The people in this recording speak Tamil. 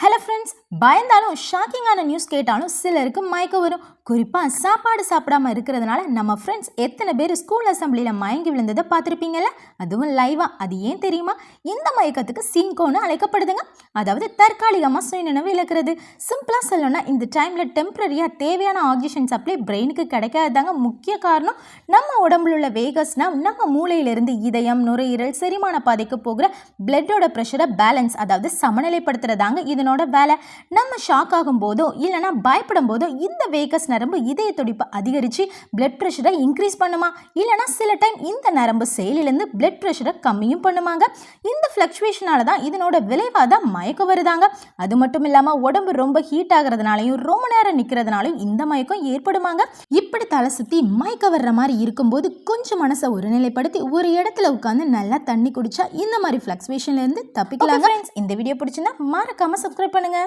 ஹலோ ஃப்ரெண்ட்ஸ், பயந்தாலும் ஷாக்கிங்கான நியூஸ் கேட்டாலும் சிலருக்கு மயக்கம் வரும். குறிப்பாக சாப்பாடு சாப்பிடாம இருக்கிறதுனால நம்ம ஃப்ரெண்ட்ஸ் எத்தனை பேர் ஸ்கூல் அசம்பிளியில் மயங்கி விழுந்ததை பார்த்துருப்பீங்கல்ல, அதுவும் லைவாக. அது ஏன் தெரியுமா? இந்த மயக்கத்துக்கு சிங்கோன்னு அழைக்கப்படுதுங்க. அதாவது தற்காலிகமாக சுயநினைவு இழக்கிறது. சிம்பிளாக சொல்லணும்னா இந்த டைமில் டெம்பரரியாக தேவையான ஆக்சிஜன் சப்ளை பிரெயினுக்கு கிடைக்காதாங்க முக்கிய காரணம். நம்ம உடம்புல உள்ள வேகஸ்னால் நம்ம மூளையிலிருந்து இதயம், நுரையீரல், செரிமான பாதைக்கு போகிற பிளட்டோட ப்ரெஷரை பேலன்ஸ், அதாவது சமநிலைப்படுத்துறதாங்க இதனோட வேலை. நம்ம ஷாக் ஆகும் போதோ இல்லைனா பயப்படும் போதோ இந்த வேகஸ் நரம்பு இதய துடிப்பை அதிகரித்து பிளட் ப்ரெஷரை இன்க்ரீஸ் பண்ணுமா, இல்லைனா சில டைம் இந்த நரம்பு செயலிலிருந்து பிளட் ப்ரெஷரை கம்மியும் பண்ணுமாங்க. இந்த ஃப்ளக்சுவேஷனால தான் இதனோட விளைவாக தான் மயக்கம் வருதாங்க. அது மட்டும் இல்லாமல் உடம்பு ரொம்ப ஹீட் ஆகிறதுனாலையும் ரொம்ப நேரம் நிற்கிறதுனாலையும் இந்த மயக்கம் ஏற்படுமாங்க. இப்படி தலை சுற்றி மயக்கம் வர்ற மாதிரி இருக்கும்போது கொஞ்சம் மனசை ஒருநிலைப்படுத்தி ஒரு இடத்துல உட்காந்து நல்லா தண்ணி குடிச்சா இந்த மாதிரி ஃப்ளக்சுவேஷன்லேருந்து தப்பிக்கலாங்க. இந்த வீடியோ பிடிச்சிருந்தா மறக்காம சப்ஸ்கிரைப் பண்ணுங்க.